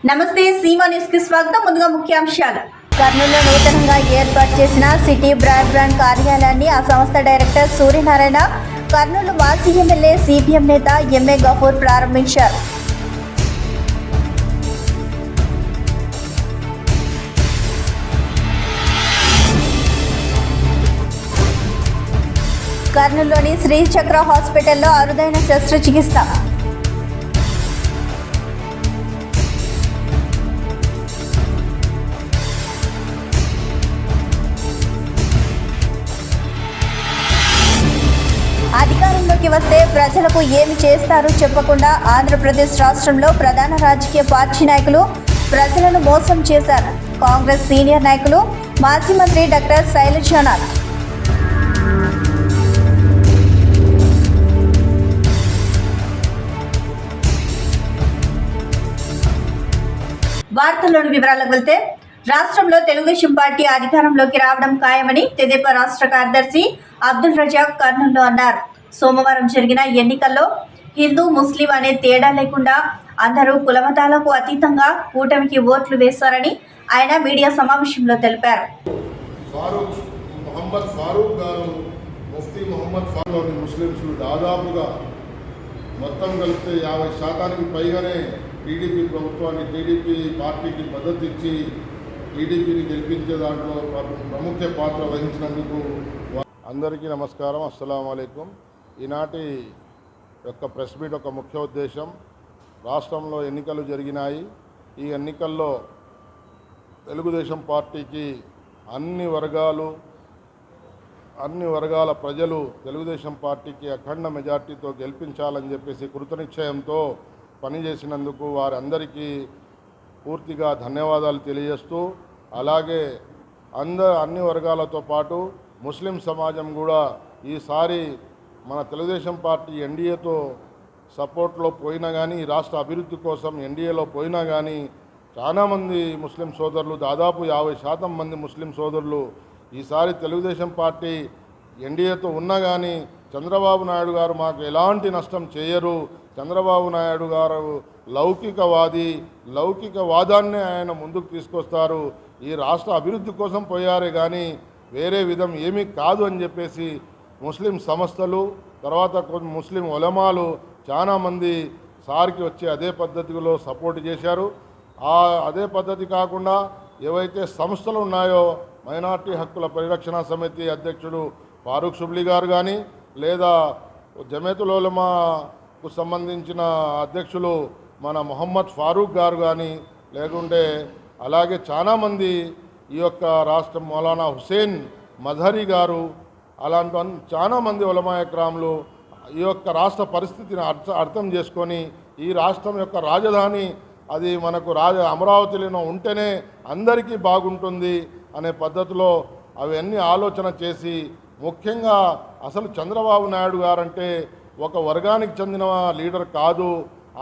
నమస్తే సీమా న్యూస్ కి స్వాగతం. ముందుగా ముఖ్యాంశాలు. కర్నూలులో నూతనంగా ఏర్పాటు చేసిన సిటీ బ్రాడ్బ్యాండ్ కార్యాలయాన్ని ఆ సంస్థ డైరెక్టర్ సూర్యనారాయణ, కర్నూలు మాజీ ఎమ్మెల్యే సిపిఎం నేత ఎంఏ గఫూర్ ప్రారంభించారు. కర్నూలులోని శ్రీచక్ర హాస్పిటల్లో అరుదైన శస్త్రచికిత్స. అధికారంలోకి వస్తే ప్రజలకు ఏమి చేస్తారో చెప్పకుండా ఆంధ్రప్రదేశ్ రాష్ట్రంలో ప్రధాన రాజకీయ పార్టీ నాయకులు ప్రజలను మోసం చేశారు. కాంగ్రెస్ సీనియర్ నాయకులు మాజీ మంత్రి డాక్టర్ శైలజానాథ్. వార్తల్లోని వివరాలకు వెళ్తే, రాష్ట్రంలో తెలుగుదేశం పార్టీ అధికారంలోకి రావడం ఖాయమని తెదేపా రాష్ట్ర కార్యదర్శి అబ్దుల్ రజాక్ కర్నూలులో అన్నారు. సోమవారం జరిగిన ఎన్నికల్లో హిందూ ముస్లిం అనే తేడా లేకుండా అందరూ కులమతాలకు అతీతంగా కూటమికి ఓట్లు వేశారని ఆయన మీడియా సమావేశంలో తెలిపారు. మొత్తం కలిపితే 50% పైగానే టీడీపీ ప్రభుత్వాన్ని, టీడీపీ పార్టీకి మద్దతు ఇచ్చి టీడీపీని గెలిపించే దాంట్లో ప్రముఖ పాత్ర వహించినందుకు అందరికీ నమస్కారం. అస్సలాము అలైకుం. ఈనాటి యొక్క ప్రెస్ మీట్ ఒక ముఖ్య ఉద్దేశం, రాష్ట్రంలో ఎన్నికలు జరిగినాయి. ఈ ఎన్నికల్లో తెలుగుదేశం పార్టీకి అన్ని వర్గాల ప్రజలు తెలుగుదేశం పార్టీకి అఖండ మెజార్టీతో గెలిపించాలని చెప్పేసి కృతనిశ్చయంతో పనిచేసినందుకు వారందరికీ పూర్తిగా ధన్యవాదాలు తెలియజేస్తూ, అలాగే అన్ని వర్గాలతో పాటు ముస్లిం సమాజం కూడా ఈసారి మన తెలుగుదేశం పార్టీ ఎన్డీఏతో సపోర్ట్లో పోయినా కానీ, రాష్ట్ర అభివృద్ధి కోసం ఎన్డీఏలో పోయినా కానీ చాలామంది ముస్లిం సోదరులు, దాదాపు 50% మంది ముస్లిం సోదరులు ఈసారి తెలుగుదేశం పార్టీ ఎన్డీఏతో ఉన్నా కానీ చంద్రబాబు నాయుడు గారు మాకు ఎలాంటి నష్టం చేయరు, చంద్రబాబు నాయుడు గారు లౌకికవాదాన్ని ఆయన ముందుకు తీసుకొస్తారు, ఈ రాష్ట్ర అభివృద్ధి కోసం పోయారే కానీ వేరే విధం ఏమీ కాదు అని చెప్పేసి ముస్లిం సంస్థలు, తర్వాత కొన్ని ముస్లిం ఉలమాలు చాలామంది సార్కి వచ్చి అదే పద్ధతిలో సపోర్ట్ చేశారు. అదే పద్ధతి కాకుండా ఏవైతే సంస్థలు ఉన్నాయో, మైనార్టీ హక్కుల పరిరక్షణ సమితి అధ్యక్షుడు ఫారూక్ షుబ్లీ గారు కానీ, లేదా జమేతుల్ ఉలమాకు సంబంధించిన అధ్యక్షులు మన మొహమ్మద్ ఫారూక్ గారు కానీ, లేకుంటే అలాగే చాలామంది ఈ యొక్క రాష్ట్రం మౌలానా హుసేన్ మజహరీ గారు, అలాంటి చాలామంది ఉలమా ఇక్రాములు ఈ యొక్క రాష్ట్ర పరిస్థితిని అర్థం చేసుకొని ఈ రాష్ట్రం యొక్క రాజధాని అది మనకు అమరావతిలో ఉంటేనే అందరికీ బాగుంటుంది అనే పద్ధతిలో అవన్నీ ఆలోచన చేసి, ముఖ్యంగా అసలు చంద్రబాబు నాయుడు గారంటే ఒక వర్గానికి చెందిన లీడర్ కాదు,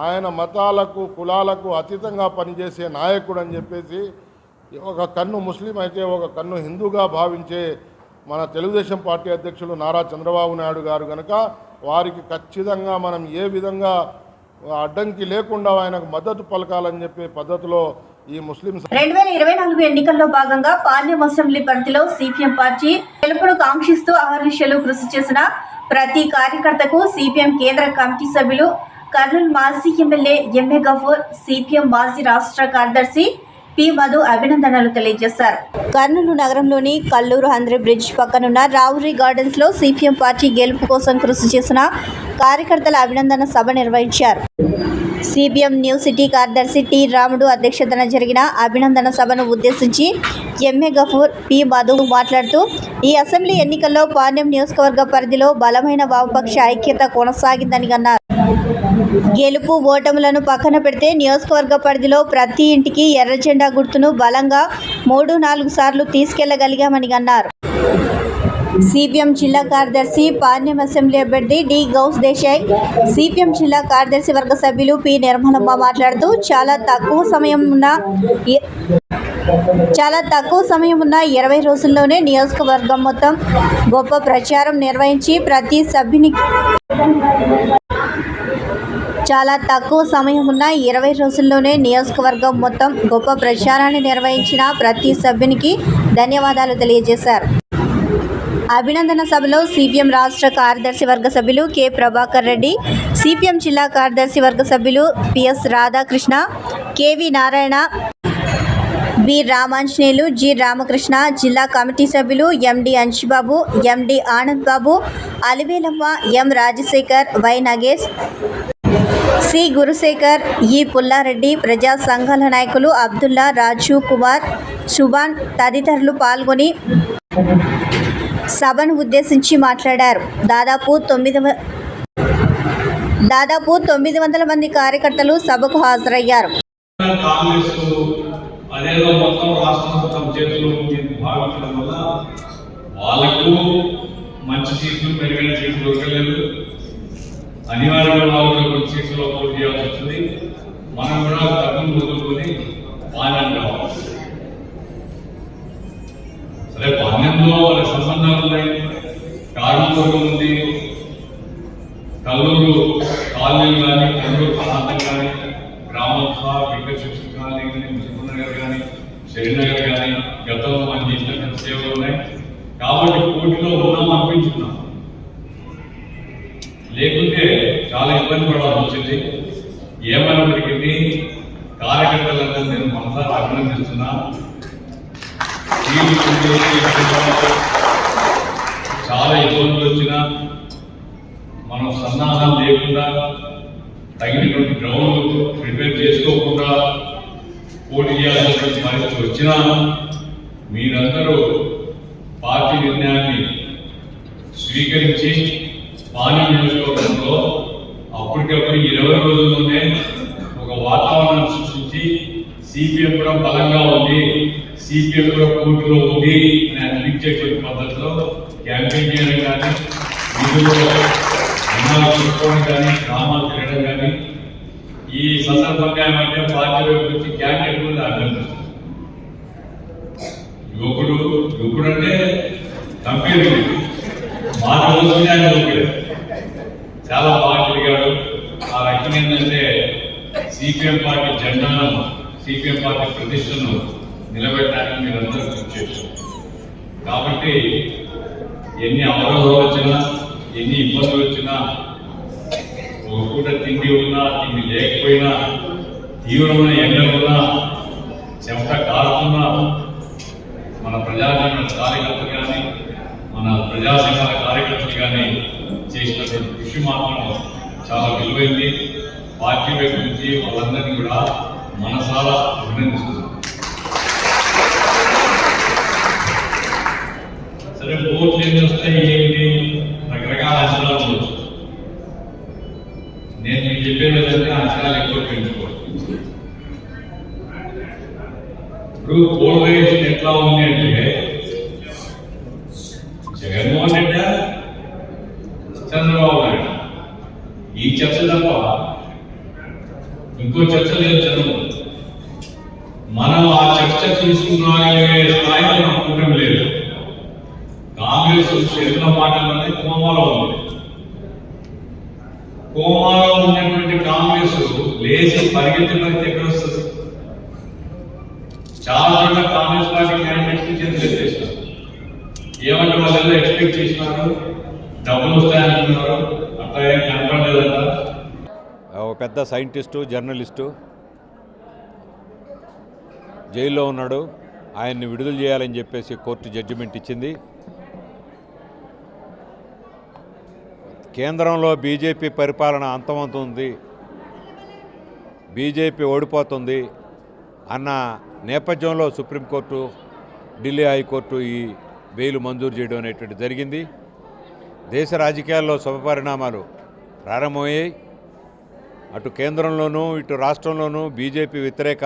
ఆయన మతాలకు కులాలకు అతీతంగా పనిచేసే నాయకుడు అని చెప్పేసి, ఒక కన్ను ముస్లిం అయితే ఒక కన్ను హిందూగా భావించే మన తెలుగుదేశం పార్టీ అధ్యక్షులు నారా చంద్రబాబు నాయుడు గారు కనుక వారికి ఖచ్చితంగా మనం ఏ విధంగా అడ్డంకి లేకుండా ఆయనకు మద్దతు పలకాలని చెప్పే పద్ధతిలో ఈ ముస్లిం 2024 ఎన్నికల్లో భాగంగా పార్లమెంట్ అసెంబ్లీ పరిధిలో సిపిఎం పార్టీ గెలుపును కాంక్షిస్తూ అహర్నిశలు కృషి చేసిన ప్రతి కార్యకర్తకు సిపిఎం కేంద్ర కమిటీ సభ్యులు కర్నూలు మాజీ ఎమ్మెల్యే ఎంఏ గఫూర్, సిపిఎం మాజీ రాష్ట్ర కార్యదర్శి పి మధు అభినందనలు తెలియజేశారు. కర్నూలు నగరంలోని కల్లూరు హంద్రీ బ్రిడ్జ్ పక్కనున్న రావురి గార్డెన్స్ లో సిపిఎం పార్టీ గెలుపు కోసం కృషి చేసిన కార్యకర్తల అభినందన సభ నిర్వహించారు. సిపిఎం న్యూ సిటీ కార్యదర్శి టి రాముడు అధ్యక్షతన జరిగిన అభినందన సభను ఉద్దేశించి ఎంఏ గఫూర్, పి మధు మాట్లాడుతూ, ఈ అసెంబ్లీ ఎన్నికల్లో పాణ్యం నియోజకవర్గ పరిధిలో బలమైన వామపక్ష ఐక్యత కొనసాగిందని అన్నారు. గెలుపు ఓటములను పక్కన పెడితే నియోజకవర్గ పరిధిలో ప్రతి ఇంటికి ఎర్ర జెండా గుర్తును బలంగా 3-4 సార్లు తీసుకెళ్లగలిగామని అన్నారు. సిపిఎం జిల్లా కార్యదర్శి, పాణ్యం అసెంబ్లీ అభ్యర్థి డి గౌస్ దేశాయ్, సిపిఎం జిల్లా కార్యదర్శి వర్గ సభ్యులు పి నిర్మలమ్మ మాట్లాడుతూ, చాలా తక్కువ సమయం ఉన్న 20 రోజుల్లోనే నియోజకవర్గం మొత్తం గొప్ప ప్రచారం నిర్వహించి ప్రతి సభ్యుని చాలా తక్కువ సమయం ఉన్న 20 రోజుల్లోనే నియోజకవర్గం మొత్తం గొప్ప ప్రచారాన్ని నిర్వహించిన ప్రతి సభ్యునికి ధన్యవాదాలు తెలియజేశారు. అభినందన సభలో సిపిఎం రాష్ట్ర కార్యదర్శి వర్గ సభ్యులు కె ప్రభాకర్ రెడ్డి, సిపిఎం జిల్లా కార్యదర్శి వర్గ సభ్యులు PS Radhakrishna, KV Narayana, B Ramanjaneyulu, G Ramakrishna, జిల్లా కమిటీ సభ్యులు MD Anshubabu, MD Anand Babu, Alivelamma, M Rajasekhar, Y Nagesh, C Gurusekhar, E Pullareddy, ప్రజా సంఘాల నాయకులు అబ్దుల్లా, రాజు కుమార్, సుభాన్ తదితరులు పాల్గొని సభను ఉద్దేశించి మాట్లాడారు. దాదాపు 900 మంది కార్యకర్తలు సభకు హాజరయ్యారు. అదేదో మొత్తం రాష్ట్రం తమ చేతుల్లో భావించడం వల్ల వాళ్ళకు మంచి సీట్లు, మెరుగైన సీట్లు దొరకలేదు. అనివార్యంగా వాళ్ళు కొన్ని సీట్లలో పోటీ చేయాల్సి వచ్చింది. మనం కూడా తగ్గులు వదులుకొని పాలన కావాలి. సరే, పాలనలో వాళ్ళ సంబంధాలు ఉన్నాయి. కార్మికవర్గం ఉంది, కల్లూరు కాలనీలు కానీ, కల్లూరు ప్రాంతం కానీ, గ్రామోత్సవ వికసిత కాలనీ కానీ, మున్సిపల్ కానీ, శ్రీనగర్ కానీ గతంలో మనం చేసినటువంటి సేవలు ఉన్నాయి. కాబట్టి పోటీలో ఉన్నాం అనిపించుకున్నాం. లేకుంటే చాలా ఇబ్బంది పడాల్సి వచ్చింది. ఏమైనప్పటికీ కార్యకర్తలందరూ నేను మనసారి అభినందిస్తున్నా. చాలా ఇబ్బందులు వచ్చినా మనం సన్నాహం లేకుండా, తగినటువంటి గ్రౌండ్ ప్రిపేర్ చేసుకోకుండా పోటీ చేయాల్సినటువంటి పరిస్థితి వచ్చినా మీరందరూ పార్టీ నిర్ణయాన్ని స్వీకరించి పాలన నియోజకవర్గంలో అప్పటికప్పుడు 20 రోజుల్లోనే ఒక వాతావరణం సృష్టించి సిపిఎం కూడా బలంగా ఉంది, సిపిఎం కూడా పోటీలో ఉంది అని అనిపించేటువంటి పద్ధతిలో క్యాంపెయిన్ చేయడం కానీ, వీధుల్లో అన్నాలు చూసుకోవడం కానీ, గ్రామాలు తిరగడం కానీ, ఈ సందర్భంగా ఏమంటే పార్టీ వైపు నుంచి క్యాండిడేట్ కూడా అభినందిస్తుంది. యువకుడు అంటే కంపేర్ మాట వస్తుంది ఆయన యువకుడు చాలా బాగా తిరిగాడు. ఆ రకం ఏంటంటే సిపిఎం పార్టీ జెండాను, సిపిఎం పార్టీ ప్రతిష్టను నిలబెట్టడానికి మీరందరూ కృషి చేశారు. కాబట్టి ఎన్ని అవరోధాలు వచ్చినా, ఎన్ని ఇబ్బందులు వచ్చినా, ఒక పూట తిండి ఉన్నా, తిండి లేకపోయినా, తీవ్రమైన ఎండలు ఉన్నా, చెమట కారుతున్నా, మన ప్రజాజన కార్యకర్తలు కానీ, మన ప్రజా సంఘాల కార్యకర్తలు కానీ చేసినటువంటి కృషి మాత్రం చాలా విలువైంది. పార్టీ వైపు నుంచి వాళ్ళందరినీ కూడా మనసారా అభినందిస్తున్నాం. సరే, ఓట్లు ఎన్ని వస్తాయి ఏంటి రకరకాల అంచనాలు ఉండొచ్చు. నేను మీకు చెప్పేది ఏంటంటే అంచనాలు ఎక్కువ పెంచుకోవచ్చు. ఇప్పుడు పోలరైజేషన్ ఎట్లా ఉంది అంటే జగన్మోహన్ రెడ్డి, చంద్రబాబు నాయుడు, ఈ చర్చ తప్ప ఇంకో చర్చ లేదు. చంద్రబాబు మనం ఆ చర్చ తీసుకురాగలిగే స్థాయిలో మనం కూటమి లేదు. కాంగ్రెస్ చేతుల మాటలనే కోమాలో ఉంది. కోమాలో ఉన్నటువంటి కాంగ్రెస్ లేచి పరిగెత్తి ఎక్కడ వస్తుంది? చాలా చోట్ల కాంగ్రెస్ పార్టీ క్యాండిడేట్స్ చేతులు చేస్తారు. ఏమంటే వాళ్ళు ఎక్స్పెక్ట్ చేసినారు, డబ్బులు వస్తాయనుకున్నారు, అట్లా ఏం కనపడలేదంట. ఒక పెద్ద సైంటిస్టు, జర్నలిస్టు జైల్లో ఉన్నాడు. ఆయన్ని విడుదల చేయాలని చెప్పేసి కోర్టు జడ్జిమెంట్ ఇచ్చింది. కేంద్రంలో బీజేపీ పరిపాలన అంతమవుతుంది, బీజేపీ ఓడిపోతుంది అన్న నేపథ్యంలో సుప్రీంకోర్టు, ఢిల్లీ హైకోర్టు ఈ బెయిల్ మంజూరు చేయడం అనేటువంటి జరిగింది. దేశ రాజకీయాల్లో శుభపరిణామాలు ప్రారంభమయ్యాయి. అటు కేంద్రంలోనూ ఇటు రాష్ట్రంలోనూ బీజేపీ వ్యతిరేక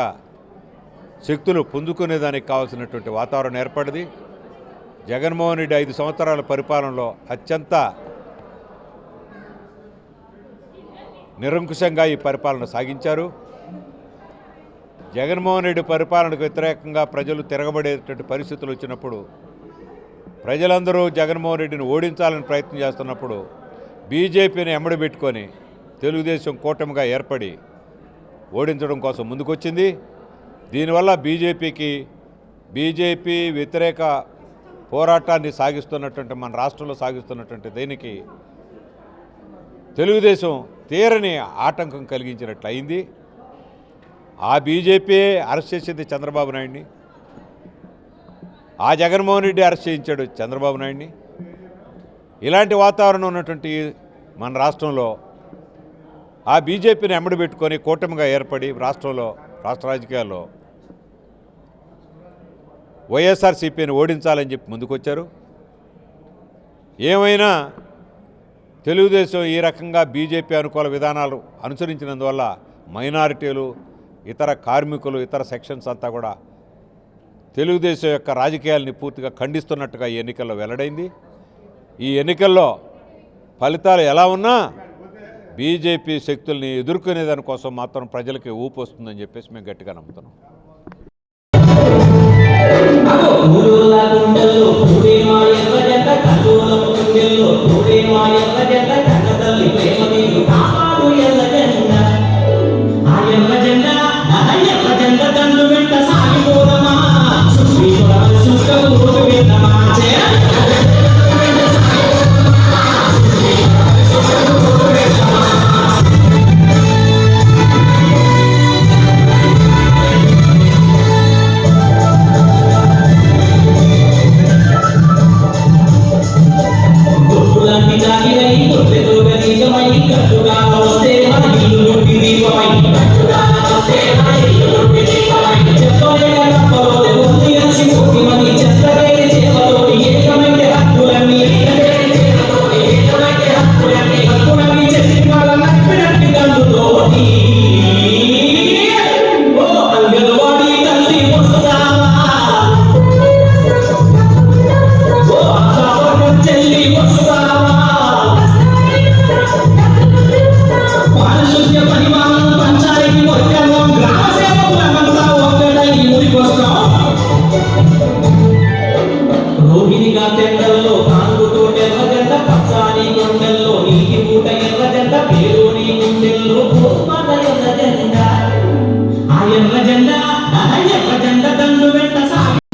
శక్తులు పుంజుకునేదానికి కావాల్సినటువంటి వాతావరణం ఏర్పడింది. జగన్మోహన్ రెడ్డి 5 సంవత్సరాల పరిపాలనలో అత్యంత నిరంకుశంగా ఈ పరిపాలన సాగించారు. జగన్మోహన్ రెడ్డి పరిపాలనకు వ్యతిరేకంగా ప్రజలు తిరగబడేటువంటి పరిస్థితులు వచ్చినప్పుడు, ప్రజలందరూ జగన్మోహన్ రెడ్డిని ఓడించాలని ప్రయత్నం చేస్తున్నప్పుడు బీజేపీని ఎమ్మడి పెట్టుకొని తెలుగుదేశం కూటమిగా ఏర్పడి ఓడించడం కోసం ముందుకొచ్చింది. దీనివల్ల బీజేపీ వ్యతిరేక పోరాటాన్ని సాగిస్తున్నటువంటి మన రాష్ట్రంలో సాగిస్తున్నటువంటి దీనికి తెలుగుదేశం తీరని ఆటంకం కలిగించినట్లు అయింది. ఆ బీజేపీ అరెస్ట్ చేసింది చంద్రబాబు నాయుడిని, ఆ జగన్మోహన్ రెడ్డి అరెస్ట్ చేయించాడు చంద్రబాబు నాయుడిని. ఇలాంటి వాతావరణం ఉన్నటువంటి మన రాష్ట్రంలో ఆ బీజేపీని ఎమ్మడి పెట్టుకొని కూటమిగా ఏర్పడి రాష్ట్ర రాజకీయాల్లో వైఎస్ఆర్సీపీని ఓడించాలని చెప్పి ముందుకొచ్చారు. ఏమైనా తెలుగుదేశం ఈ రకంగా బీజేపీ అనుకూల విధానాలు అనుసరించినందువల్ల మైనారిటీలు, ఇతర కార్మికులు, ఇతర సెక్షన్స్ అంతా కూడా తెలుగుదేశం యొక్క రాజకీయాలని పూర్తిగా ఖండిస్తున్నట్టుగా ఈ ఎన్నికల్లో వెల్లడైంది. ఈ ఎన్నికల్లో ఫలితాలు ఎలా ఉన్నా బీజేపీ శక్తుల్ని ఎదుర్కొనే దానికోసం మాత్రం ప్రజలకి ఊపు వస్తుందని చెప్పేసి మేము గట్టిగా నమ్ముతున్నాం.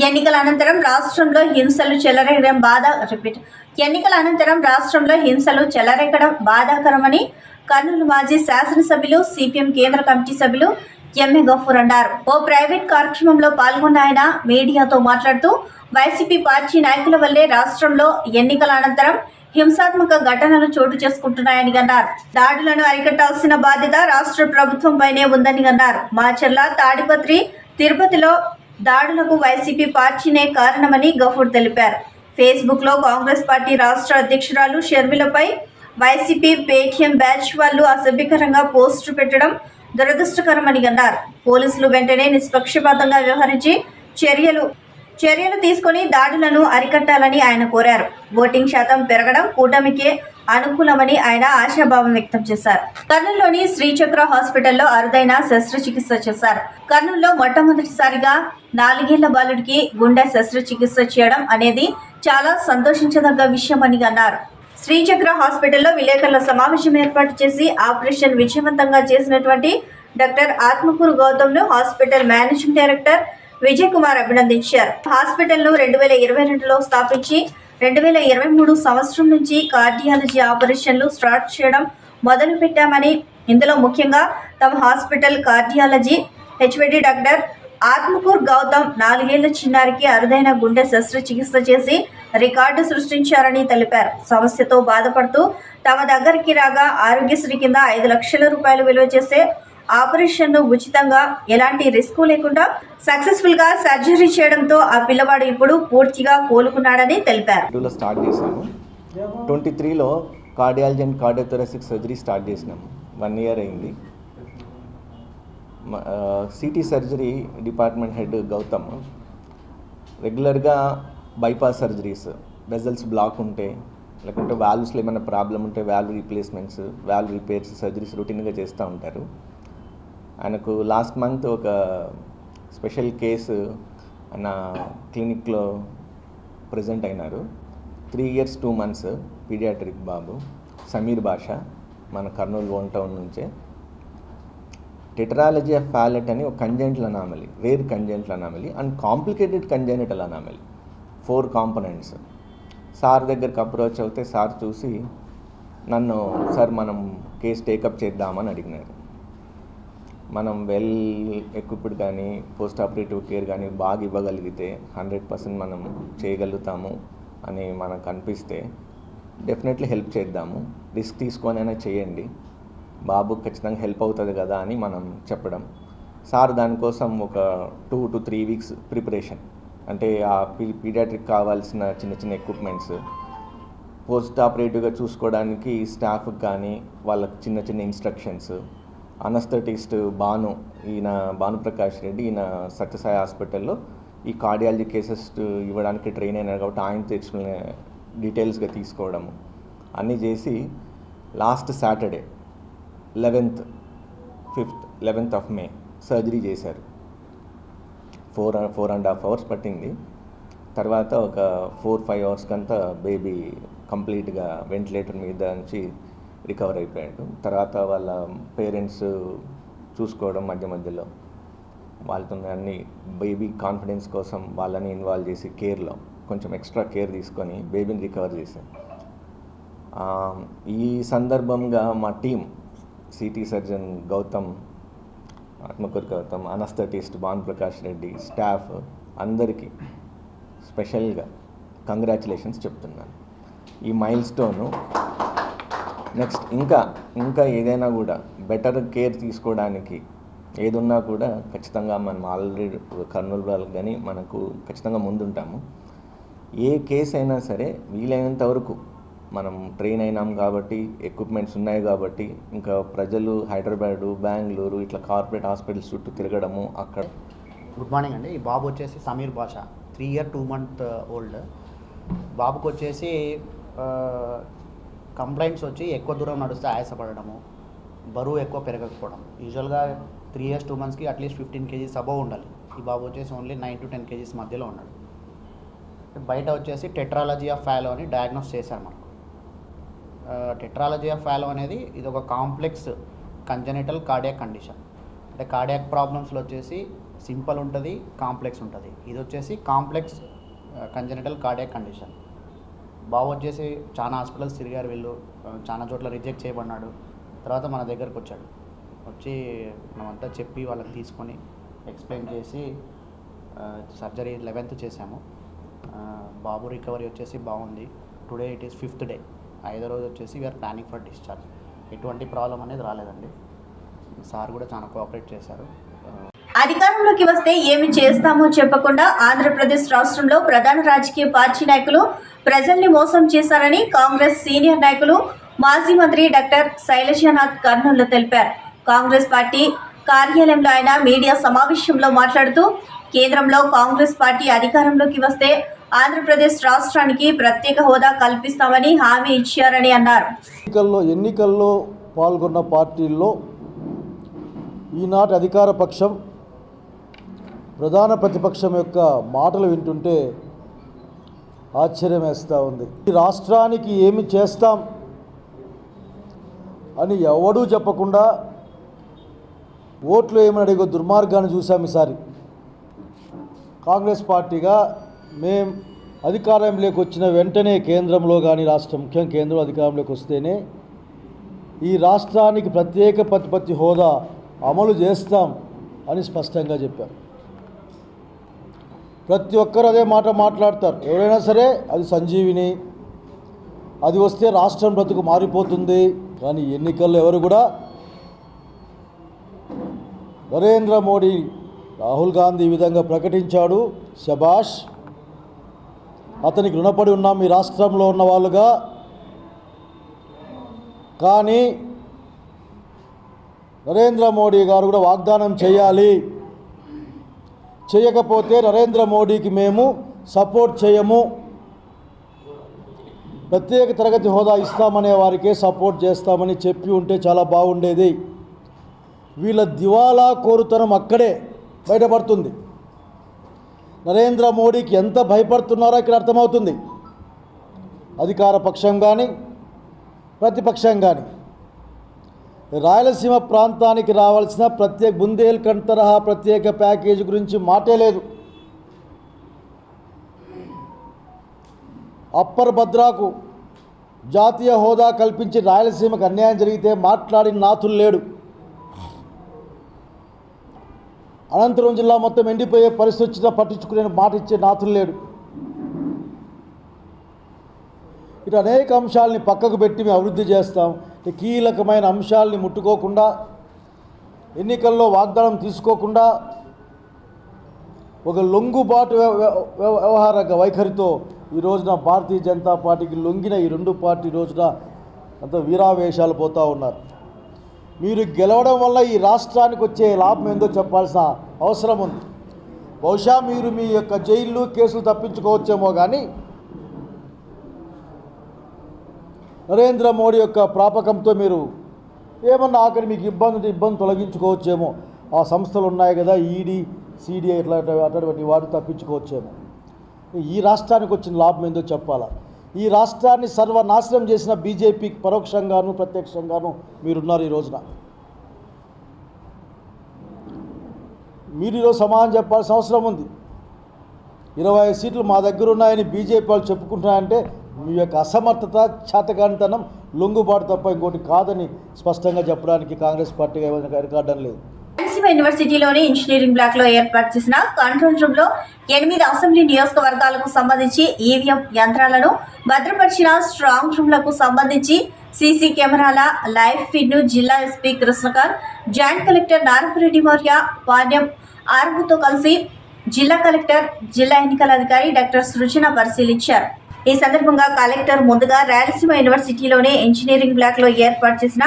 ఎన్నికల అనంతరం రాష్ట్రంలో హింసలు చెలరేగడం బాధాకరమని కర్నూలు మాజీ శాసనసభ్యులు సిపిఎం కేంద్ర కమిటీ సభ్యులు ఎంఏ గఫూర్ అన్నారు. ఓ ప్రైవేట్ కార్యక్రమంలో పాల్గొన్న ఆయన మీడియాతో మాట్లాడుతూ వైసీపీ పార్టీ నాయకుల వల్లే రాష్ట్రంలో ఎన్నికల అనంతరం హింసాత్మక ఘటనలు చోటు చేసుకుంటున్నాయని అన్నారు. దాడులను అరికట్టాల్సిన బాధ్యత రాష్ట్ర ప్రభుత్వంపైనే ఉందని అన్నారు. మాచర్ల, తాడిపత్రి, తిరుపతిలో దాడులకు వైసీపీ పార్టీనే కారణమని గఫూర్ తెలిపారు. ఫేస్బుక్లో కాంగ్రెస్ పార్టీ రాష్ట్ర అధ్యక్షురాలు షర్మిలపై వైసీపీ పేటీఎం బ్యాచ్ వాళ్ళు అసభ్యకరంగా పోస్టు పెట్టడం దురదృష్టకరమని అన్నారు. పోలీసులు వెంటనే నిష్పక్షపాతంగా వ్యవహరించి చర్యలు తీసుకొని దాడులను అరికట్టాలని ఆయన కోరారు. ఓటింగ్ శాతం పెరగడం కూటమికే అనుకూలమని ఆయన ఆశాభావం వ్యక్తం చేశారు. కర్నూలులోని శ్రీచక్ర హాస్పిటల్లో అరుదైన శస్త్రచికిత్స చేశారు. కర్నూలులో మొట్టమొదటిసారిగా 4 ఏళ్ల బాలుడికి గుండె శస్త్రచికిత్స చేయడం అనేది చాలా సంతోషించదగ్గ విషయమని అన్నారు. శ్రీచక్ర హాస్పిటల్లో విలేకరుల సమావేశం ఏర్పాటు చేసి ఆపరేషన్ విజయవంతంగా చేసినటువంటి డాక్టర్ ఆత్మకూరు గౌతమ్ను hospital managing director Vijay Kumar అభినందించారు. హాస్పిటల్ను 2022లో స్థాపించి 2023 సంవత్సరం నుంచి కార్డియాలజీ ఆపరేషన్లు స్టార్ట్ చేయడం మొదలుపెట్టామని, ఇందులో ముఖ్యంగా తమ hospital cardiology HOD doctor Atmakur Gautam 4 ఏళ్ల చిన్నారికి అరుదైన గుండె శస్త్రచికిత్స చేసి రికార్డు సృష్టించారని తెలిపారు. సమస్యతో బాధపడుతూ తమ దగ్గరికి రాగా ఆరోగ్యశ్రీ కింద 5 లక్షల రూపాయలు విలువ చేసే ఆపరేషన్ను ఉచితంగా ఎలాంటి రిస్క్ లేకుండా సక్సెస్ఫుల్గా సర్జరీ చేయడంతో ఆ పిల్లవాడు ఇప్పుడు పూర్తిగా కోలుకున్నాడని తెలిపారు. స్టార్ట్ చేశాము 23లో cardiology and cardiothoracic surgery start చేసినాము. 1 year అయింది. CT surgery department head Gautam రెగ్యులర్గా బైపాస్ సర్జరీస్, వెజల్స్ బ్లాక్ ఉంటే లేకుంటే వాల్వ్స్లో ఏమైనా ప్రాబ్లం ఉంటే valve replacements, valve repairs, surgeries రొటీన్గా చేస్తూ ఉంటారు. ఆయనకు లాస్ట్ మంత్ ఒక స్పెషల్ కేసు ఆయన క్లినిక్లో ప్రజెంట్ అయినారు. 3 years 2 months పీడియాట్రిక్ బాబు సమీర్ బాషా, మన కర్నూలు ఓన్ టౌన్ నుంచే టెట్రాలజీ ఆఫ్ ఫాలెట్ అని ఒక congenital anomaly, rare congenital anomaly and complicated congenital anomaly, 4 components. Sir దగ్గరికి అప్రోచ్ అవుతే సార్ చూసి నన్ను, సార్ మనం కేసు టేకప్ చేద్దామని అడిగినారు. మనం వెల్ ఎక్విప్డ్ కానీ పోస్ట్ ఆపరేటివ్ కేర్ కానీ బాగా ఇవ్వగలిగితే 100% మనం చేయగలుగుతాము అని మనకు అనిపిస్తే డెఫినెట్లీ హెల్ప్ చేద్దాము, రిస్క్ తీసుకొనైనా చేయండి, బాబుకి ఖచ్చితంగా హెల్ప్ అవుతుంది కదా అని మనం చెప్పడం. సార్ దానికోసం ఒక 2 to 3 weeks ప్రిపరేషన్, అంటే ఆ పీడియాట్రిక్ కావాల్సిన చిన్న చిన్న ఎక్విప్మెంట్స్, పోస్ట్ ఆపరేటివ్గా చూసుకోవడానికి స్టాఫ్కి కానీ వాళ్ళకి చిన్న చిన్న ఇన్స్ట్రక్షన్స్, అనస్థెటిస్ట్ ఈయన భానుప్రకాష్ రెడ్డి, ఈయన సత్యసాయి హాస్పిటల్లో ఈ కార్డియాలజీ కేసెస్ ఇవ్వడానికి ట్రైన్ అయినారు కాబట్టి ఆయన తెచ్చుకునే డీటెయిల్స్గా తీసుకోవడము అన్నీ చేసి last Saturday 11th of May surgery చేశారు. 4.5 hours పట్టింది. తర్వాత ఒక 4-5 hours కంతా బేబీ కంప్లీట్గా వెంటిలేటర్ మీద నుంచి రికవర్ అయిపోయాడు. తర్వాత వాళ్ళ పేరెంట్స్ చూసుకోవడం మధ్యలో వాళ్ళతో అన్ని బేబీ కాన్ఫిడెన్స్ కోసం వాళ్ళని ఇన్వాల్వ్ చేసి కేర్లో కొంచెం ఎక్స్ట్రా కేర్ తీసుకొని బేబీని రికవర్ చేశారు. ఈ సందర్భంగా మా team CT surgeon Atmakuru Gautam, anaesthetist Bhanuprakash Reddy, staff అందరికీ స్పెషల్గా కంగ్రాచులేషన్స్ చెప్తున్నాను. ఈ మైల్ స్టోను నెక్స్ట్ ఇంకా ఏదైనా కూడా బెటర్ కేర్ తీసుకోవడానికి ఏదున్నా కూడా ఖచ్చితంగా మనం ఆల్రెడీ కర్నూలు వాళ్ళకి కానీ మనకు ఖచ్చితంగా ముందుంటాము. ఏ కేసు అయినా సరే వీలైనంత వరకు మనం ట్రైన్ అయినాం కాబట్టి, ఎక్విప్మెంట్స్ ఉన్నాయి కాబట్టి, ఇంకా ప్రజలు హైదరాబాదు, బెంగళూరు ఇట్లా కార్పొరేట్ హాస్పిటల్స్ చుట్టూ తిరగడము అక్కడ. గుడ్ మార్నింగ్ అండి. ఈ బాబు వచ్చేసి సమీర్ భాష, 3 year 2 month ఓల్డ్. బాబుకి వచ్చేసి కంప్లైంట్స్ వచ్చి ఎక్కువ దూరం నడుస్తే ఆయాసపడము, బరువు ఎక్కువ పెరగకపోవడం. యూజువల్గా 3 years 2 monthsకి అట్లీస్ట్ 15 kgs అబవ్ ఉండాలి. ఈ బాబు వచ్చేసి ఓన్లీ 9 to 10 kgs మధ్యలో ఉన్నాడు. బయట వచ్చేసి టెట్రాలజీ ఆఫ్ ఫాలో అని డయాగ్నోస్ చేశారు మనకు. టెట్రాలజీ ఆఫ్ ఫాలో అనేది ఇది ఒక కాంప్లెక్స్ కంజెనిటల్ కార్డియాక్ కండిషన్. అంటే కార్డియాక్ ప్రాబ్లమ్స్లో వచ్చేసి సింపుల్ ఉంటుంది, కాంప్లెక్స్ ఉంటుంది. ఇది వచ్చేసి కాంప్లెక్స్ కంజెనిటల్ కార్డియాక్ కండిషన్. బాబు వచ్చేసి చాలా హాస్పిటల్స్ తిరిగారు వీళ్ళు, చాలా చోట్ల రిజెక్ట్ చేయబడినాడు. తర్వాత మన దగ్గరకు వచ్చి మనమంతా చెప్పి వాళ్ళకి తీసుకొని ఎక్స్ప్లెయిన్ చేసి సర్జరీ 11th చేసాము. బాబు రికవరీ వచ్చేసి బాగుంది. Today it is 5th day. 5వ రోజు వచ్చేసి వీఆర్ ప్లానింగ్ ఫర్ డిశ్చార్జ్. ఎటువంటి ప్రాబ్లం అనేది రాలేదండి. సార్ కూడా చాలా కోఆపరేట్ చేశారు. అధికారంలోకి వస్తే ఏమి చేస్తామో చెప్పకుండా ఆంధ్రప్రదేశ్ రాష్ట్రంలో ప్రధాన రాజకీయ పార్టీ నాయకులు ప్రజల్ని మోసం చేశారని కాంగ్రెస్ సీనియర్ నాయకులు మాజీ మంత్రి డాక్టర్ శైలజనాథ్ కర్నూలులో తెలిపారు. కాంగ్రెస్ పార్టీ కార్యాలయంలో ఆయన మీడియా సమావేశంలో మాట్లాడుతూ కేంద్రంలో కాంగ్రెస్ పార్టీ అధికారంలోకి వస్తే ఆంధ్రప్రదేశ్ రాష్ట్రానికి ప్రత్యేక హోదా కల్పిస్తామని హామీ ఇచ్చారని అన్నారు. ఎన్నికల్లో పాల్గొన్న పార్టీల్లో ఈనాటి అధికార పక్షం ప్రధాన ప్రతిపక్షం యొక్క మాటలు వింటుంటే ఆశ్చర్యం వేస్తూ ఉంది. ఈ రాష్ట్రానికి ఏమి చేస్తాం అని ఎవడూ చెప్పకుండా ఓట్లు ఏమని అడిగే దుర్మార్గాన్ని చూసాం. ఈసారి కాంగ్రెస్ పార్టీగా మేం అధికారంలోకి వచ్చిన వెంటనే కేంద్రంలో కానీ రాష్ట్రం ముఖ్యంగా కేంద్రం అధికారంలోకి వస్తేనే ఈ రాష్ట్రానికి ప్రత్యేక ప్రతిపత్తి హోదా అమలు చేస్తాం అని స్పష్టంగా చెప్పారు. ప్రతి ఒక్కరు అదే మాట మాట్లాడతారు. ఎవరైనా సరే అది సంజీవిని, అది వస్తే రాష్ట్రం బ్రతుకు మారిపోతుంది. కానీ ఎన్నికల్లో ఎవరు కూడా నరేంద్ర మోడీ, రాహుల్ గాంధీ ఈ విధంగా ప్రకటించాడు, శబాష్, అతనికి రుణపడి ఉన్నాం ఈ రాష్ట్రంలో ఉన్న వాళ్ళుగా. కానీ నరేంద్ర మోడీ గారు కూడా వాగ్దానం చేయాలి, చేయకపోతే నరేంద్ర మోడీకి మేము సపోర్ట్ చేయము, ప్రత్యేక తరగతి హోదా ఇస్తామనే వారికే సపోర్ట్ చేస్తామని చెప్పి ఉంటే చాలా బాగుండేది. వీళ్ళ దివాలా కోరుతనం అక్కడే బయటపడుతుంది. నరేంద్ర మోడీకి ఎంత భయపడుతున్నారో ఇక్కడ అర్థమవుతుంది. అధికార పక్షం కానీ ప్రతిపక్షం కానీ రాయలసీమ ప్రాంతానికి రావాల్సిన బుందేల్ఖండ్ తరహా ప్రత్యేక ప్యాకేజీ గురించి మాటే లేదు. అప్పర్ భద్రాకు జాతీయ హోదా కల్పించి రాయలసీమకు అన్యాయం జరిగితే మాట్లాడిన నాథులు లేడు. అనంతపురం జిల్లా మొత్తం ఎండిపోయే పరిస్థితి వచ్చినా పట్టించుకునే మాట ఇచ్చే నాథులు లేడు. ఇటు అనేక అంశాలని పక్కకు పెట్టి మేము అభివృద్ధి చేస్తాం. కీలకమైన అంశాలని ముట్టుకోకుండా, ఎన్నికల్లో వాగ్దానం తీసుకోకుండా, ఒక లొంగుబాటు వ్యవహార వైఖరితో ఈ రోజున భారతీయ జనతా పార్టీకి లొంగిన ఈ రెండు పార్టీ రోజున అంత వీరావేశాలు పోతూ ఉన్నారు. మీరు గెలవడం వల్ల ఈ రాష్ట్రానికి వచ్చే లాభం ఏందో చెప్పాల్సిన అవసరం ఉంది. బహుశా మీరు మీ యొక్క జైళ్ళు కేసులు తప్పించుకోవచ్చేమో కానీ నరేంద్ర మోడీ యొక్క ప్రాపకంతో మీరు ఏమన్నా ఆఖరి మీకు ఇబ్బంది తొలగించుకోవచ్చేమో. ఆ సంస్థలు ఉన్నాయి కదా, ఈడీ, సిడిఐ అటువంటి వాడు తప్పించుకోవచ్చేమో. ఈ రాష్ట్రానికి వచ్చిన లాభం ఏందో చెప్పాలా. ఈ రాష్ట్రాన్ని సర్వనాశనం చేసిన బీజేపీకి పరోక్షంగాను ప్రత్యక్షంగాను మీరున్నారు. ఈ రోజున మీరు ఈరోజు సమాధానం చెప్పాల్సిన అవసరం ఉంది. 25 సీట్లు మా దగ్గర ఉన్నాయని బీజేపీ వాళ్ళు చెప్పుకుంటున్నారంటే మీ యొక్క అసమర్థత, చేతకానితనం, లొంగుబాటు తప్ప ఇంకోటి కాదని స్పష్టంగా చెప్పడానికి కాంగ్రెస్ పార్టీగా రికార్డని లేదు. రాయలసీమ యూనివర్సిటీలోని ఇంజనీరింగ్ బ్లాక్ లో ఏర్పాటు చేసిన కంట్రోల్ రూమ్ లో 8 అసెంబ్లీ నియోజకవర్గాలకు సంబంధించి ఈవీఎం యంత్రాలను భద్రపరిచిన స్ట్రాంగ్ రూమ్లకు సంబంధించి సీసీ కెమెరాల లైవ్ ఫీడ్ ను జిల్లా SP Krishnakanth, joint collector Narayanareddy Maurya, Panyam ఆర్వతో కలిసి జిల్లా కలెక్టర్, జిల్లా ఎన్నికల అధికారి డాక్టర్ సృజన పరిశీలించారు. ఈ సందర్భంగా కలెక్టర్ ముందుగా రాయలసీమ యూనివర్సిటీలోని ఇంజనీరింగ్ బ్లాక్ లో ఏర్పాటు చేసిన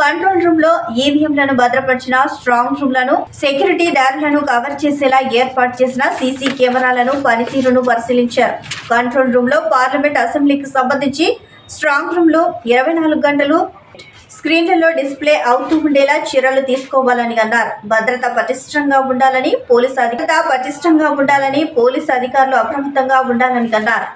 కంట్రోల్ రూమ్ లో ఈవీఎంలను భద్రపరిచిన స్ట్రాంగ్ రూమ్లను, సెక్యూరిటీ దారులను కవర్ చేసేలా ఏర్పాటు చేసిన సీసీ కెమెరాలను పనితీరును పరిశీలించారు. కంట్రోల్ రూమ్ లో పార్లమెంట్, అసెంబ్లీకి సంబంధించి స్ట్రాంగ్ రూమ్ లో 24 గంటలు స్క్రీన్లలో డిస్ప్లే అవుతూ ఉండేలా చర్యలు తీసుకోవాలని అన్నారు. భద్రత పటిష్టంగా ఉండాలని పోలీసు అధికారులు అప్రమత్తంగా ఉండాలని అన్నారు.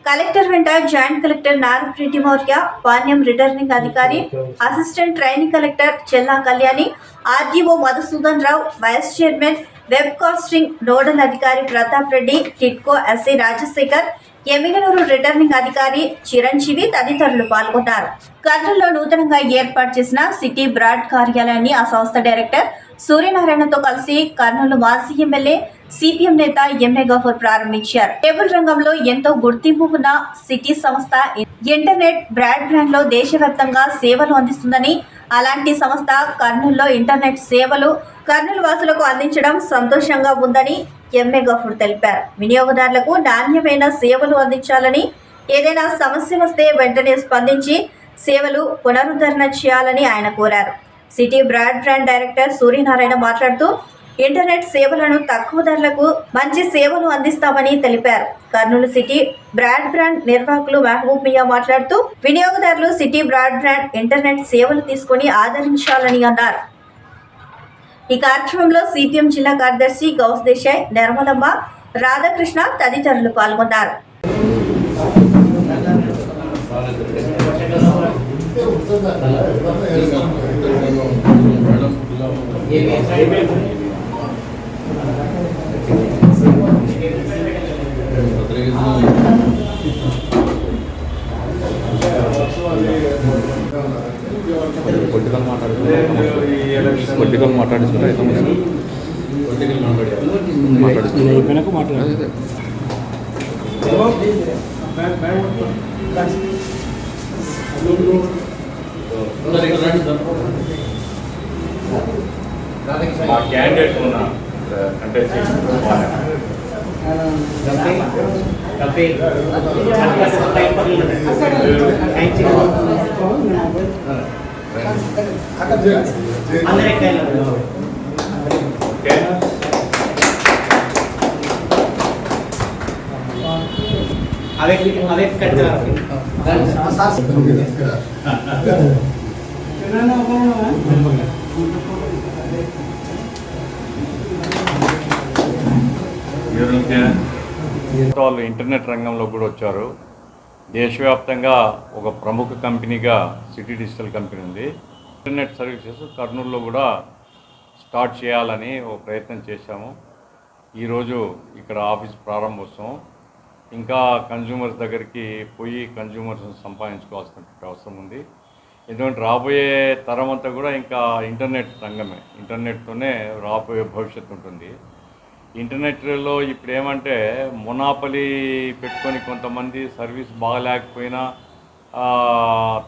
కలెక్టర్ వెంట joint collector Narayanareddy Maurya, Panyam returning అధికారి, assistant training collector Chella Kalyani, RDO Madhusudan Rao, vice chairman web casting nodal అధికారి ప్రతాప్ రెడ్డి, టిట్కో ఎస్ఐ రాజశేఖర్, ఎమ్మిగనూరు రిటర్నింగ్ అధికారి చిరంజీవి తదితరులు పాల్గొన్నారు. కర్నూలులో నూతనంగా ఏర్పాటు చేసిన సిటీ బ్రాడ్ కార్యాలయాన్ని ఆ సంస్థ డైరెక్టర్ సూర్యనారాయణతో కలిసి కర్నూలు మాజీ ఎమ్మెల్యే, సిపిఎం నేత ఎంఏ గఫూర్ ప్రారంభించారు. కేబుల్ రంగంలో ఎంతో గుర్తింపు ఉన్న సిటీ సంస్థ ఇంటర్నెట్ బ్రాడ్బ్యాండ్ లో దేశవ్యాప్తంగా సేవలు అందిస్తుందని, అలాంటి సంస్థ కర్నూలులో ఇంటర్నెట్ సేవలు కర్నూలు వాసులకు అందించడం సంతోషంగా ఉందని ఎంఏ గఫూర్ తెలిపారు. వినియోగదారులకు నాణ్యమైన సేవలు అందించాలని, ఏదైనా సమస్య వస్తే వెంటనే స్పందించి సేవలు పునరుద్ధరణ చేయాలని ఆయన కోరారు. సిటీ బ్రాడ్బ్యాండ్ డైరెక్టర్ సూర్యనారాయణ మాట్లాడుతూ ఇంటర్నెట్ సేవలను తక్కువ ధరలకు మంచి సేవలు అందిస్తామని తెలిపారు. కర్నూలు సిటీ బ్రాడ్బ్యాండ్ నిర్వాహకులు మహబూబ్ మియా మాట్లాడుతూ వినియోగదారులు సిటీ బ్రాడ్బ్యాండ్ ఇంటర్నెట్ సేవలు తీసుకుని ఆదరించాలని అన్నారు. ఈ కార్యక్రమంలో సిపిఎం జిల్లా కార్యదర్శి గౌస్ దేశాయ్, నిర్మలమ్మ, రాధాకృష్ణ తదితరులు పాల్గొన్నారు. పొలిటికల్ మాట్లాడుతున్నారు మా క్యాండిడేట్ ఉన్న వాళ్ళు ఇంటర్నెట్ రంగంలో కూడా వచ్చారు. దేశవ్యాప్తంగా ఒక ప్రముఖ కంపెనీగా సిటీ డిజిటల్ కంపెనీ ఉంది. ఇంటర్నెట్ సర్వీసెస్ కర్నూలులో కూడా స్టార్ట్ చేయాలని ఒక ప్రయత్నం చేశాము. ఈరోజు ఇక్కడ ఆఫీస్ ప్రారంభోత్సవం. ఇంకా కన్జ్యూమర్స్ దగ్గరికి పోయి కన్జ్యూమర్స్ని సంపాదించుకోవాల్సినటువంటి అవసరం ఉంది. ఎందుకంటే రాబోయే తరం అంతా కూడా ఇంకా ఇంటర్నెట్ రంగమే, ఇంటర్నెట్తోనే రాబోయే భవిష్యత్తు ఉంటుంది. ఇంటర్నెట్లో ఇప్పుడు ఏమంటే మొనాపలి పెట్టుకొని కొంతమంది సర్వీస్ బాగలేకపోయినా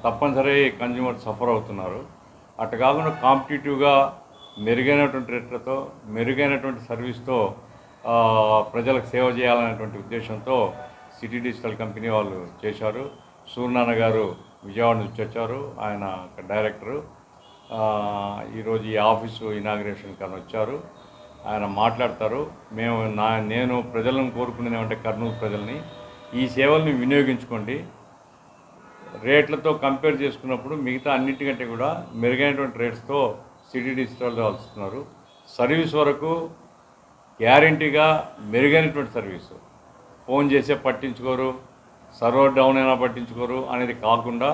తప్పనిసరి కన్జ్యూమర్ సఫర్ అవుతున్నారు. అటు కాకుండా కాంపిటేటివ్గా మెరుగైనటువంటి రేట్లతో మెరుగైనటువంటి సర్వీస్తో ప్రజలకు సేవ చేయాలనేటువంటి ఉద్దేశంతో సిటీ డిజిటల్ కంపెనీ వాళ్ళు చేశారు. సూర్యనారాయణ గారు విజయవాడ నుంచి వచ్చారు, ఆయన డైరెక్టరు. ఈరోజు ఈ ఆఫీసు ఇనాగ్రేషన్ కానీ వచ్చారు, ఆయన మాట్లాడతారు. నేను ప్రజలను కోరుకునేది ఏమంటే కర్నూలు ప్రజల్ని ఈ సేవల్ని వినియోగించుకోండి. రేట్లతో కంపేర్ చేసుకున్నప్పుడు మిగతా అన్నిటికంటే కూడా మెరుగైనటువంటి రేట్స్తో సిటీ డిజిటల్ వస్తున్నారు. సర్వీస్ వరకు గ్యారంటీగా మెరుగైనటువంటి సర్వీసు. ఫోన్ చేసే పట్టించుకోరు, సర్వర్ డౌన్ అయినా పట్టించుకోరు అనేది కాకుండా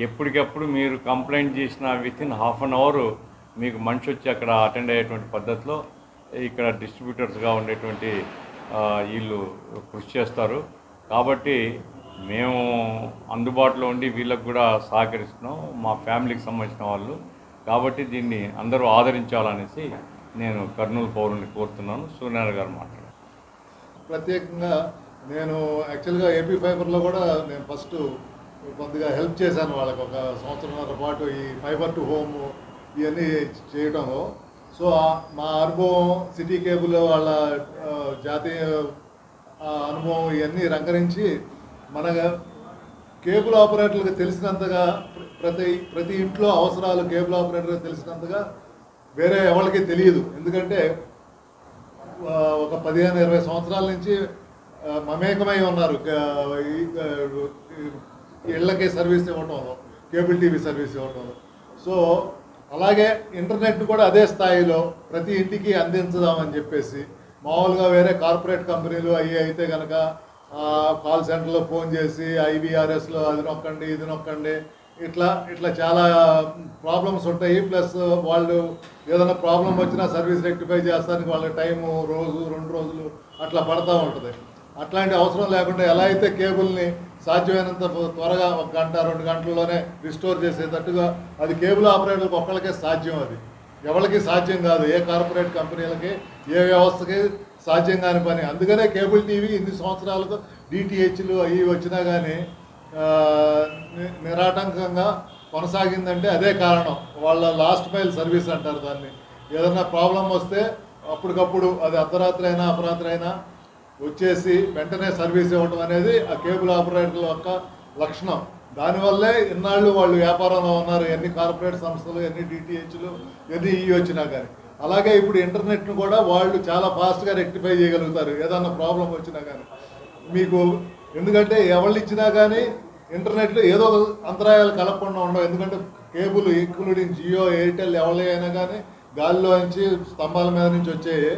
ఎప్పటికప్పుడు మీరు కంప్లైంట్ చేసిన వితిన్ హాఫ్ అన్ అవర్ మీకు మనిషి వచ్చి అక్కడ అటెండ్ అయ్యేటువంటి పద్ధతిలో ఇక్కడ డిస్ట్రిబ్యూటర్స్గా ఉండేటువంటి వీళ్ళు కృషి చేస్తారు. కాబట్టి మేము అందుబాటులో ఉండి వీళ్ళకు కూడా సహకరిస్తున్నాం, మా ఫ్యామిలీకి సంబంధించిన వాళ్ళు. కాబట్టి దీన్ని అందరూ ఆదరించాలనేసి నేను కర్నూలు పౌరుని కోరుతున్నాను. సూర్యనారాయణ గారు మాట్లాడారు. ప్రత్యేకంగా నేను యాక్చువల్గా ఏపీ ఫైబర్లో కూడా నేను ఫస్ట్ కొద్దిగా హెల్ప్ చేశాను వాళ్ళకి, ఒక సంవత్సరంన్నర పాటు ఈ ఫైబర్ టు హోమ్ ఇవన్నీ చేయడంలో. సో మా అనుభవం, సిటీ కేబుల్ వాళ్ళ జాతీయ అనుభవం ఇవన్నీ రంగరించి మన కేబుల్ ఆపరేటర్లకు తెలిసినంతగా ప్రతి ఇంట్లో అవసరాలు కేబుల్ ఆపరేటర్కి తెలిసినంతగా వేరే ఎవరికి తెలియదు. ఎందుకంటే ఒక 15-20 సంవత్సరాల నుంచి మమేకమై ఉన్నారు ఇళ్ళకి సర్వీస్ ఇవ్వటంలో, కేబుల్ టీవీ సర్వీస్ ఇవ్వటంలో. సో అలాగే ఇంటర్నెట్ కూడా అదే స్థాయిలో ప్రతి ఇంటికి అందించుదామని చెప్పేసి మామూలుగా వేరే కార్పొరేట్ కంపెనీలు అవి అయితే కనుక కాల్ సెంటర్లో ఫోన్ చేసి IVRSలో అది నొక్కండి ఇది నొక్కండి ఇట్లా చాలా ప్రాబ్లమ్స్ ఉంటాయి. ప్లస్ వాళ్ళు ఏదైనా ప్రాబ్లం వచ్చినా సర్వీస్ రెక్టిఫై చేస్తానికి వాళ్ళ టైము రోజు 2 రోజులు అట్లా పడతా ఉంటుంది. అట్లాంటి అవసరం లేకుండా ఎలా అయితే కేబుల్ని సాధ్యమైనంత త్వరగా 1 గంట 2 గంటల్లోనే రిస్టోర్ చేసేటట్టుగా అది కేబుల్ ఆపరేటర్లకు ఒక్కళ్ళకే సాధ్యం. అది ఎవరికి సాధ్యం కాదు, ఏ కార్పొరేట్ కంపెనీలకి ఏ వ్యవస్థకి సాధ్యం కాని పని. అందుకనే కేబుల్ టీవీ ఇన్ని సంవత్సరాలకు DTHలు అవి వచ్చినా కానీ నిరాటంకంగా కొనసాగిందంటే అదే కారణం. వాళ్ళ లాస్ట్ మైల్ సర్వీస్ అంటారు దాన్ని. ఏదైనా ప్రాబ్లం వస్తే అప్పటికప్పుడు అది అర్ధరాత్రి అయినా అపరాత్రి అయినా వచ్చేసి వెంటనే సర్వీస్ ఇవ్వడం అనేది ఆ కేబుల్ ఆపరేటర్ల యొక్క లక్షణం. దానివల్లే ఇన్నాళ్ళు వాళ్ళు వ్యాపారంలో ఉన్నారు, ఎన్ని కార్పొరేట్ సంస్థలు, ఎన్ని DTHలు, ఎన్ని వచ్చినా కానీ. అలాగే ఇప్పుడు ఇంటర్నెట్ను కూడా వాళ్ళు చాలా ఫాస్ట్గా రెక్టిఫై చేయగలుగుతారు ఏదన్నా ప్రాబ్లం వచ్చినా కానీ. మీకు ఎందుకంటే ఎవళ్ళు ఇచ్చినా కానీ ఇంటర్నెట్లో ఏదో అంతరాయాలు కలగకుండా ఉండవు. ఎందుకంటే కేబుల్ ఇంక్లూడింగ్ జియో, ఎయిర్టెల్ ఎవరి అయినా కానీ గాలిలో నుంచి స్తంభాల మీద నుంచి వచ్చాయి.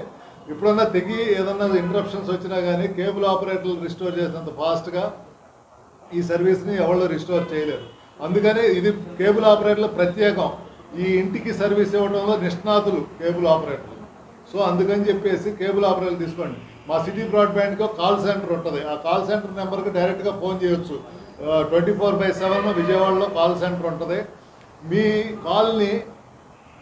ఎప్పుడన్నా తెగి ఏదన్నా ఇంటరప్షన్స్ వచ్చినా కానీ కేబుల్ ఆపరేటర్లు రిస్టోర్ చేసినంత ఫాస్ట్గా ఈ సర్వీస్ని ఎవరు రిస్టోర్ చేయలేరు. అందుకని ఇది కేబుల్ ఆపరేటర్లు ప్రత్యేకం. ఈ ఇంటికి సర్వీస్ ఇవ్వడంలో నిష్ణాతులు కేబుల్ ఆపరేటర్లు. సో అందుకని చెప్పేసి కేబుల్ ఆపరేటర్లు తీసుకోండి. మా సిటీ బ్రాడ్బ్యాండ్కి కాల్ సెంటర్ ఉంటుంది. ఆ కాల్ సెంటర్ నెంబర్కి డైరెక్ట్గా ఫోన్ చేయొచ్చు. 24/7 విజయవాడలో కాల్ సెంటర్ ఉంటుంది. మీ కాల్ని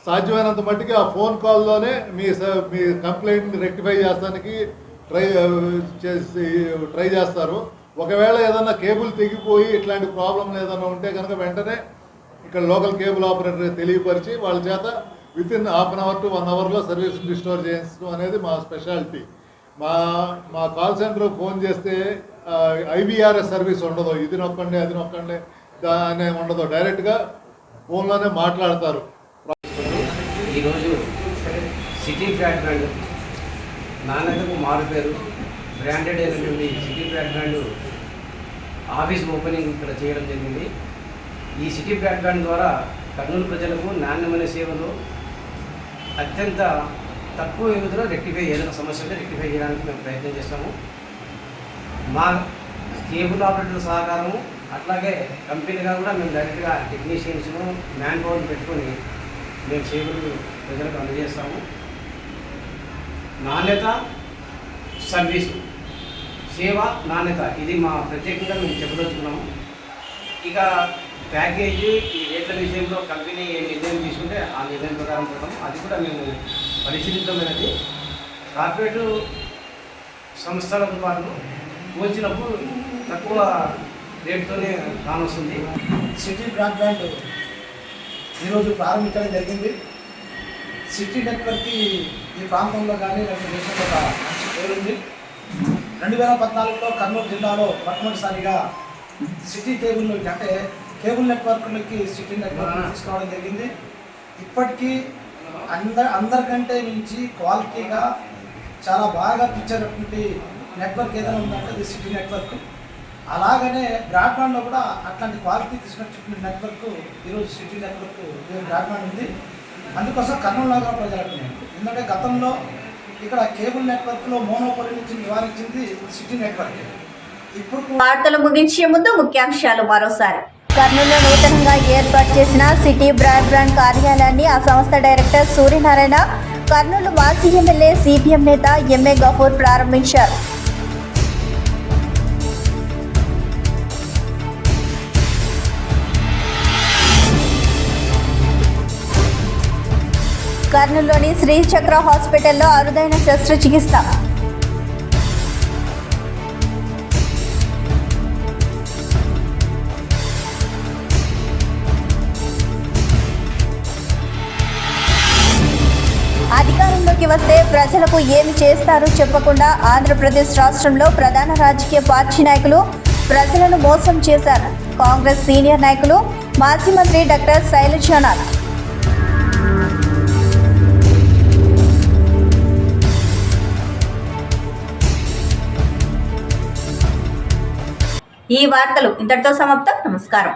సాధ్యమైనంత మట్టికి ఆ ఫోన్ కాల్లోనే మీ కంప్లైంట్ని రెక్టిఫై చేస్తానికి ట్రై చేస్తారు. ఒకవేళ ఏదైనా కేబుల్ తెగిపోయి ఇట్లాంటి ప్రాబ్లం ఏదైనా ఉంటే కనుక వెంటనే ఇక్కడ లోకల్ కేబుల్ ఆపరేటర్ తెలియపరిచి వాళ్ళ చేత within half an hour to 1 అవర్లో సర్వీస్ రిస్టోర్ చేయించడం అనేది మా స్పెషాలిటీ. మా కాల్ సెంటర్ ఫోన్ చేస్తే IVRS సర్వీస్ ఉండదు, ఇది నొక్కండి అది నొక్కండి అనే ఉండదు, డైరెక్ట్గా ఫోన్లోనే మాట్లాడతారు. ఈరోజు సిటీ బ్రాడ్బ్యాండ్ నాణ్యతకు మారుపేరు బ్రాండెడ్ అయినటువంటి సిటీ బ్రాడ్బ్యాండ్ ఆఫీస్ ఓపెనింగ్ ఇక్కడ చేయడం జరిగింది. ఈ సిటీ బ్రాడ్బ్యాండ్ ద్వారా కర్నూలు ప్రజలకు నాణ్యమైన సేవలు అత్యంత తక్కువ వ్యవధిలో ఏదైనా సమస్య ఉంటే రెక్టిఫై చేయడానికి మేము ప్రయత్నం చేస్తాము. మా కేబుల్ ఆపరేటర్ల సహకారము అట్లాగే కంపెనీగా కూడా మేము డైరెక్ట్గా టెక్నీషియన్స్ను మ్యాన్ పవర్ని పెట్టుకొని మేము సేవలు ప్రజలకు అందజేస్తాము. నాణ్యత, సర్వీసు, సేవ, నాణ్యత ఇది మా ప్రత్యేకంగా మేము చెప్పదలుచుకున్నాము. ఇక ప్యాకేజీ ఈ రేట్ల విషయంలో కంపెనీ ఏ నిర్ణయం తీసుకుంటే ఆ నిర్ణయం ప్రకారం పోతాము. అది కూడా మేము పరిశీలించమైనది. కార్పొరేటు సంస్థలతో పాటు పోల్చినప్పుడు తక్కువ రేటుతోనే కానొస్తుంది. సిటీ బ్రాడ్బ్యాండ్ ఈరోజు ప్రారంభించడం జరిగింది. సిటీ నెట్వర్క్కి ఈ ప్రాంతంలో కానీ రెండు దేశంలో ఒక మంచి పేరుంది. 2014లో కర్నూలు జిల్లాలో మొట్టమొదటిసారిగా సిటీ కేబుల్ అంటే కేబుల్ నెట్వర్క్లకి సిటీ నెట్వర్క్ తీసుకోవడం జరిగింది. ఇప్పటికీ అందరికంటే మించి క్వాలిటీగా చాలా బాగా పిచ్చేటటువంటి నెట్వర్క్ ఏదైనా ఉందంటే అది సిటీ నెట్వర్క్. అలాగనే బ్రాడ్బ్యాండ్లో కూడా అట్లాంటి క్వాలిటీ తీసుకున్నటువంటి నెట్వర్క్ ఈరోజు సిటీ నెట్వర్క్ బ్రాడ్బ్యాండ్ ఉంది. అందుకోసం కర్నూలు నగర ప్రజలకు ఎందుకంటే గతంలో ఇక్కడ కేబుల్ నెట్వర్క్లో మోనోపోలీ నుంచి నివారించింది సిటీ నెట్వర్క్. ఇప్పుడు వార్తలు ముగించే ముందు ముఖ్యాంశాలు మరోసారి. కర్నూలులో నూతనంగా ఏర్పాటు చేసిన సిటీ బ్రాడ్బ్యాండ్ కార్యాలయాన్ని ఆ సంస్థ డైరెక్టర్ సూర్యనారాయణ, కర్నూలు మాజీ ఎమ్మెల్యే సిపిఎం నేత ఎంఏ గఫూర్ ప్రారంభించారు. కర్నూలులోని శ్రీచక్ర హాస్పిటల్లో అరుదైన శస్త్రచికిత్స. అధికారంలోకి వస్తే ప్రజలకు ఏమి చేస్తారో చెప్పకుండా ఆంధ్రప్రదేశ్ రాష్ట్రంలో ప్రధాన రాజకీయ పార్టీ నాయకులు ప్రజలను మోసం చేశారు. కాంగ్రెస్ సీనియర్ నాయకులు మాజీ మంత్రి డాక్టర్ శైలజానాథ్. ఈ వార్తలు ఇంతటితో సమాప్తం. నమస్కారం.